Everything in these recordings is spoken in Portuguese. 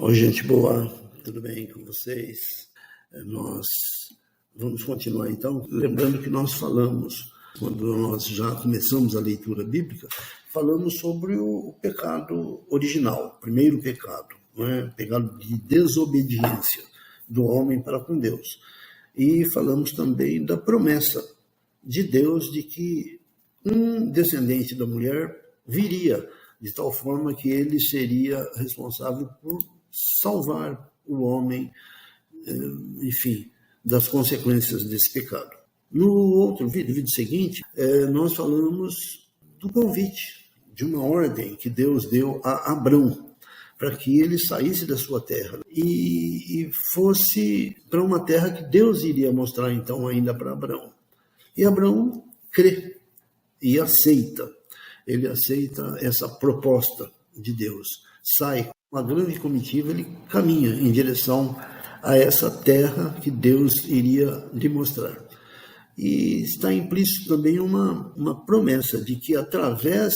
Oi, gente boa, tudo bem com vocês? Nós vamos continuar então, lembrando que nós falamos, quando nós já começamos a leitura bíblica, falamos sobre o pecado original, o primeiro pecado, o pecado de desobediência do homem para com Deus. E falamos também da promessa de Deus de que um descendente da mulher viria, de tal forma que ele seria responsável por salvar o homem, enfim, das consequências desse pecado. No outro vídeo seguinte, nós falamos do convite, de uma ordem que Deus deu a Abrão, para que ele saísse da sua terra e fosse para uma terra que Deus iria mostrar então ainda para Abrão. E Abrão crê e aceita. Ele aceita essa proposta de Deus. Sai com uma grande comitiva, ele caminha em direção a essa terra que Deus iria lhe mostrar. E está implícito também uma promessa de que através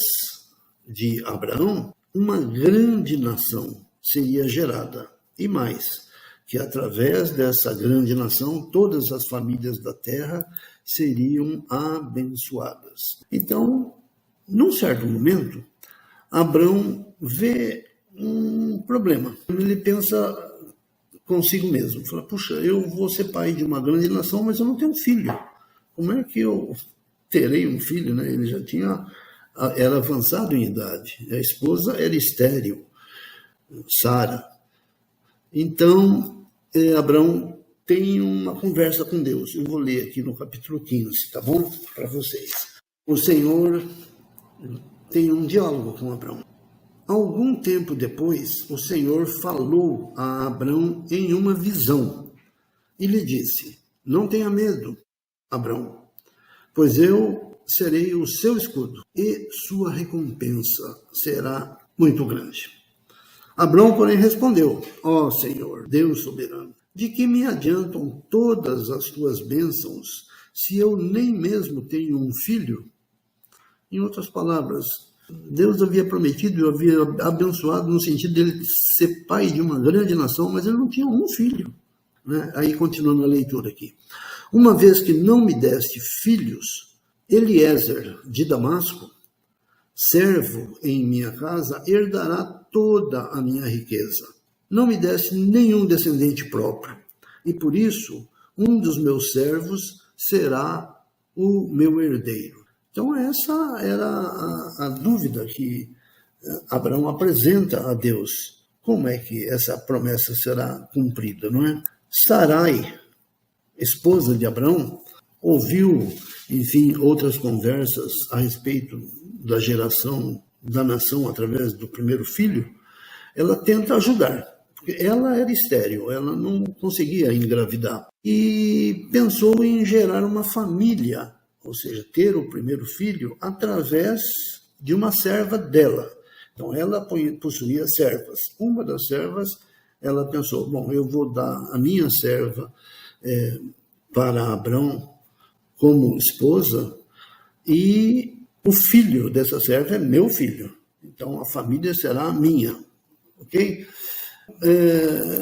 de Abraão, uma grande nação seria gerada. E mais, que através dessa grande nação, todas as famílias da terra seriam abençoadas. Então, num certo momento, Abrão vê um problema. Ele pensa consigo mesmo, fala, puxa, eu vou ser pai de uma grande nação, mas eu não tenho filho. Como é que eu terei um filho? Né? Ele já era avançado em idade, a esposa era estéril, Sara. Então, Abrão tem uma conversa com Deus. Eu vou ler aqui no capítulo 15, tá bom? Para vocês. O Senhor tem um diálogo com Abrão. Algum tempo depois, o Senhor falou a Abrão em uma visão e lhe disse: não tenha medo, Abrão, pois eu serei o seu escudo e sua recompensa será muito grande. Abrão, porém, respondeu: ó Senhor, Deus soberano, de que me adiantam todas as tuas bênçãos se eu nem mesmo tenho um filho? Em outras palavras, Deus havia prometido, havia abençoado no sentido dele ser pai de uma grande nação, mas ele não tinha um filho. Né? Aí, continuando a leitura aqui. Uma vez que não me deste filhos, Eliezer de Damasco, servo em minha casa, herdará toda a minha riqueza. Não me deste nenhum descendente próprio, e por isso um dos meus servos será o meu herdeiro. Então essa era a dúvida que Abraão apresenta a Deus. Como é que essa promessa será cumprida, não é? Sarai, esposa de Abraão, ouviu, enfim, outras conversas a respeito da geração da nação através do primeiro filho. Ela tenta ajudar, porque ela era estéril, ela não conseguia engravidar. E pensou em gerar uma família, ou seja, ter o primeiro filho através de uma serva dela. Então, ela possuía servas. Uma das servas, ela pensou, bom, eu vou dar a minha serva para Abrão como esposa e o filho dessa serva é meu filho. Então, a família será minha. Ok?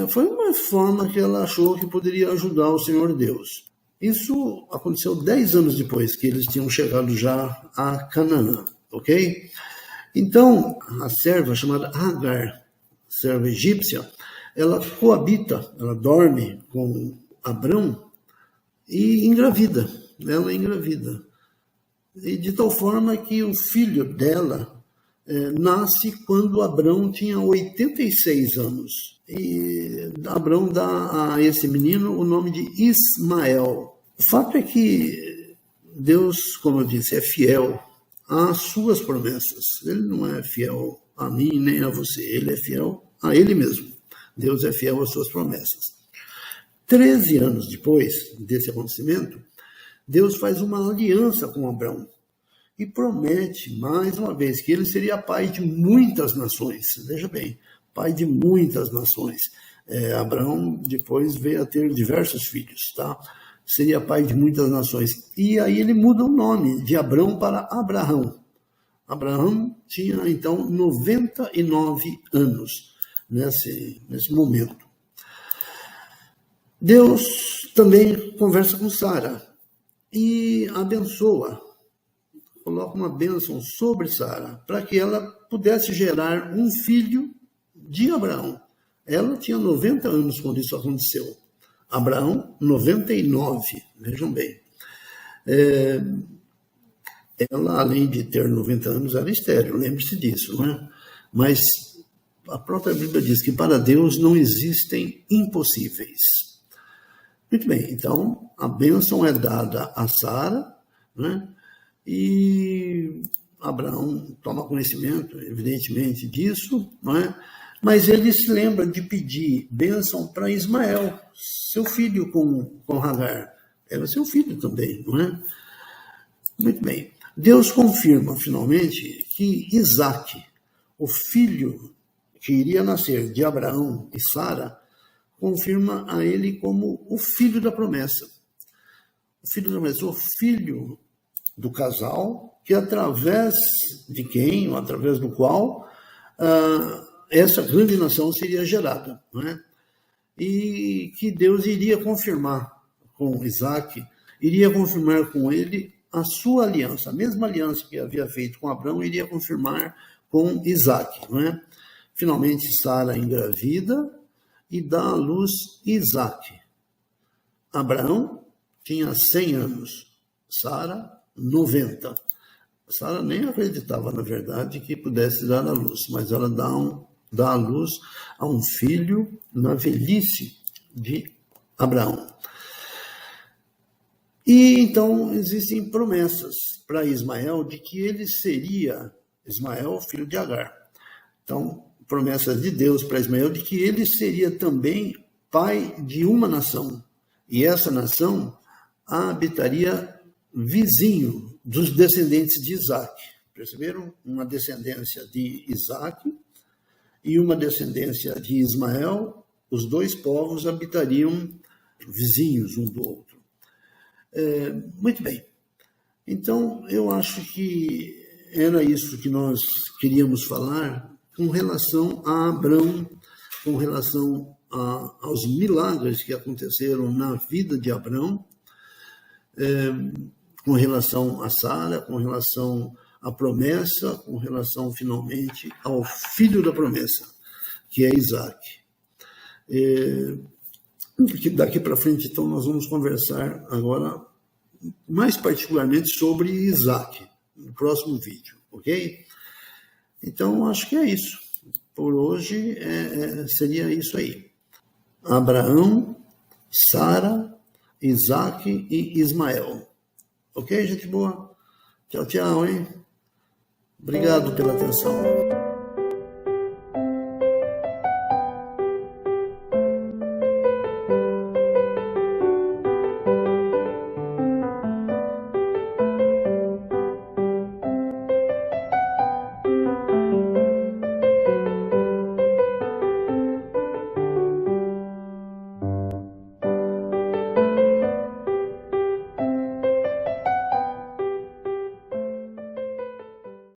Foi uma forma que ela achou que poderia ajudar o Senhor Deus. Isso aconteceu 10 anos depois que eles tinham chegado já a Canaã, ok? Então, a serva chamada Agar, serva egípcia, ela coabita, ela dorme com Abrão e engravida, ela engravida. E de tal forma que o filho dela nasce quando Abrão tinha 86 anos. E Abrão dá a esse menino o nome de Ismael. O fato é que Deus, como eu disse, é fiel às suas promessas. Ele não é fiel a mim nem a você, ele é fiel a ele mesmo. Deus é fiel às suas promessas. 13 anos depois desse acontecimento, Deus faz uma aliança com Abrão e promete, mais uma vez, que ele seria pai de muitas nações. Veja bem, pai de muitas nações. Abraão depois veio a ter diversos filhos, tá? Seria pai de muitas nações. E aí ele muda o nome de Abrão para Abraão. Abraão tinha, então, 99 anos. nesse momento. Deus também conversa com Sara e abençoa, coloca uma bênção sobre Sara, para que ela pudesse gerar um filho de Abraão. Ela tinha 90 anos quando isso aconteceu. Abraão, 99, vejam bem. Ela, além de ter 90 anos, era estéril, lembre-se disso, não é? Mas a própria Bíblia diz que para Deus não existem impossíveis. Muito bem, então a bênção é dada a Sara, né? E Abraão toma conhecimento, evidentemente, disso, não é? Mas ele se lembra de pedir bênção para Ismael, seu filho com Hagar. Era seu filho também, não é? Muito bem. Deus confirma, finalmente, que Isaque, o filho que iria nascer de Abraão e Sara, confirma a ele como o filho da promessa. O filho da promessa, o filho do casal, que através de quem, ou através do qual, essa grande nação seria gerada, não é? E que Deus iria confirmar com Isaque, iria confirmar com ele a sua aliança, a mesma aliança que havia feito com Abraão, iria confirmar com Isaque, não é? Finalmente, Sara engravida e dá à luz Isaque. Abraão tinha 100 anos, Sara 90. Sara nem acreditava, na verdade, que pudesse dar à luz, mas ela dá à luz a um filho na velhice de Abraão. E então existem promessas para Ismael de que ele seria, Ismael, filho de Agar. Então, promessas de Deus para Ismael de que ele seria também pai de uma nação. E essa nação habitaria vizinho dos descendentes de Isaque. Perceberam? Uma descendência de Isaque e uma descendência de Ismael. Os dois povos habitariam vizinhos um do outro. Muito bem. Então, eu acho que era isso que nós queríamos falar com relação a Abraão, com relação aos milagres que aconteceram na vida de Abraão, com relação a Sara, com relação à promessa, com relação, finalmente, ao filho da promessa, que é Isaque. Daqui para frente, então, nós vamos conversar agora mais particularmente sobre Isaque, no próximo vídeo, ok? Então, acho que é isso. Por hoje, seria isso aí. Abraão, Sara, Isaque e Ismael. Ok, gente boa? Tchau, tchau, hein? Obrigado pela atenção.